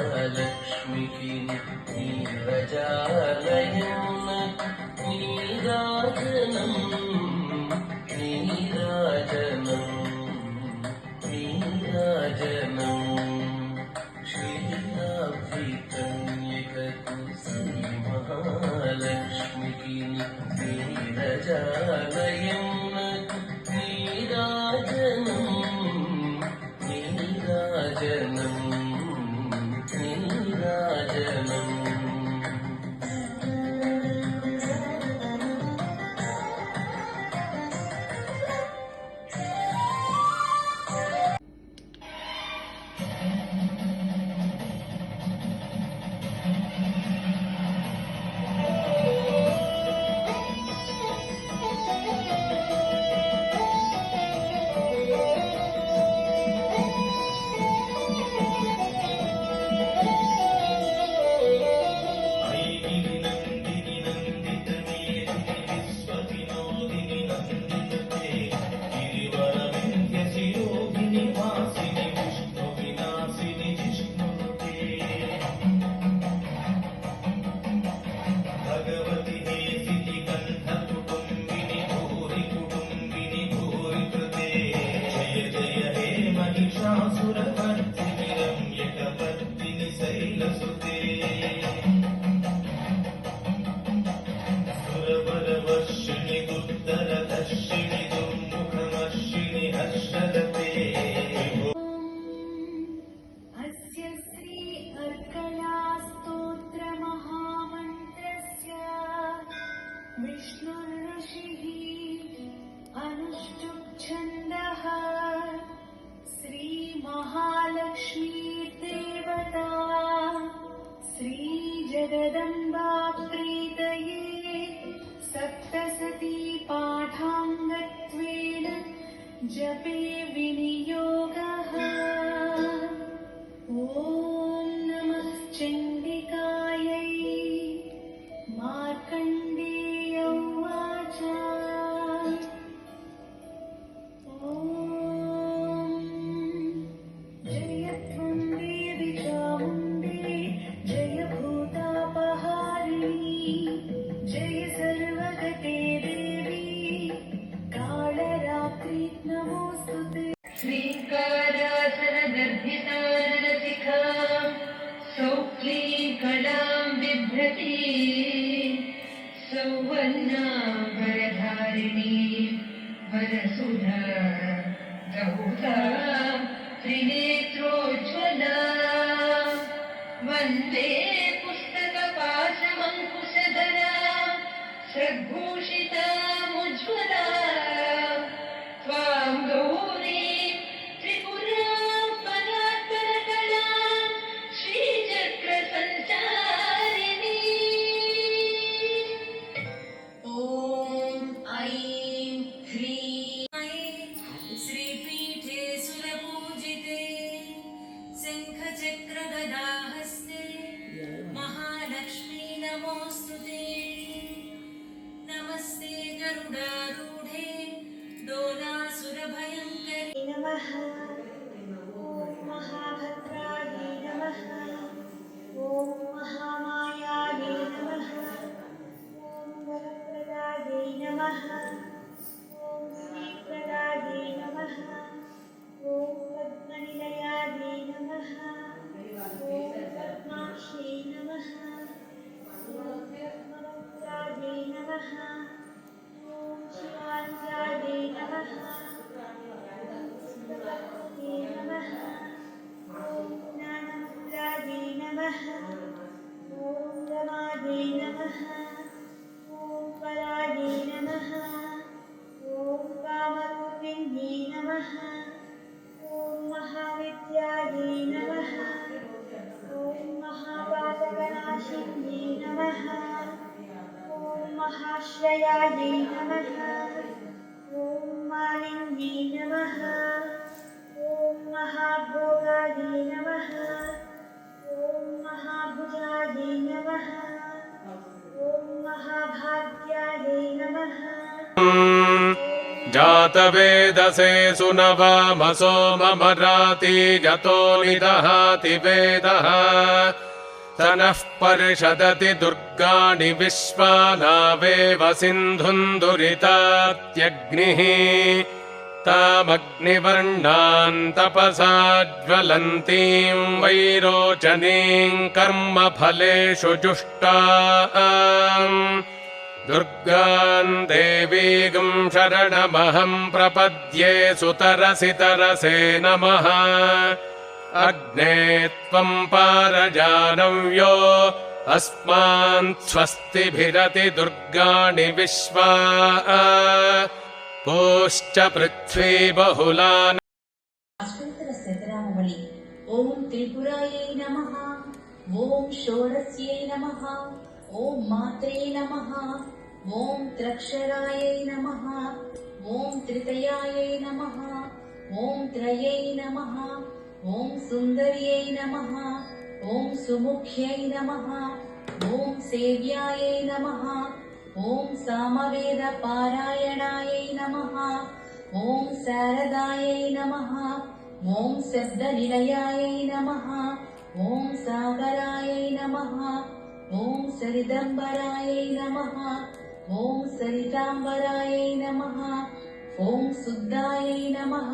श्रीमहालक्ष्मीकी नीरजालयं नीराजनं श्रीलाभिकन्यकतु श्रीमहालक्ष्मीकी नीरजालयं विष्णुर्ऋषिः अनुष्टुप् श्रीमहालक्ष्मीर्देवता श्रीजगदम्बा प्रीतये सप्तसती पाठाङ्गत्वेन जपे विनियोगः। ॐ नमः चण्डिकायै। मार्कण्डेय उवाच ॐ जय त्वं देवि चामुण्डे जय भूतापहारिणी जय सर्वगते देवी कालरात्रि नमोऽस्तुते। श्रीकारासनगर्भिताननशिखा सौक्लीकलां बिभ्रती सौवर्णाम्बरधारिणी वरसुधा गौता त्रिनेत्रोज्ज्वला वन्दे पुस्तकपाशमङ्कुशधरा सद्भूषितामुज्ज्वला त्वां गौरी त्रिपुरा परात्परकला श्रीचक्रसञ्चारिणी। ॐ ऐं ह्रीं श्रीपीठे सुरपूजिते शङ्खचक्रगदाहस्ते महालक्ष्मी नमोऽस्तुते। नमस्ते गरुडारूढे दोलासुरभयङ्करी नमः। ॐ महाभद्रायै नमः। ॐ महामायायै नमः। ॐ वरप्रदायै नमः। जातवेदसे सुनवामसो ममराति यतो निदहाति वेदः स नः पर्षदति दुर्गाणि विश्वानावेव सिन्धुम् दुरितात्यग्निः तामग्निवर्णाम् तपसा ज्वलन्तीम् वैरोचनीम् कर्मफलेषु जुष्टाम् दुर्गाम् देवीगम् शरणमहम् प्रपद्ये सुतरसि तरसे नमः अग्ने त्वम् पारजानव्यो अस्मान् स्वस्तिभिरति दुर्गाणि विश्वा पूश्च पृथ्वी बहुलान् अष्टोत्तर शतनामावली ओम त्रिपुरायै नमः ओम षोडश्यै नमः ओम मात्रे नमः ओम त्रक्षरायै नमः ओम त्रितयायै नमः ओम त्रयै नमः ओम सुन्दर्यै नमः ओम सुमुख्यै नमः ओम सेव्यायै नमः ओम सामवेद पारायणायै नमः ओम शारदायै नमः ओम शब्दनिलयायै नमः ओम सागरायै नमः ओम सरिदम्बरायै नमः ओम सरिताम्बरायै नमः ओम शुद्धायै नमः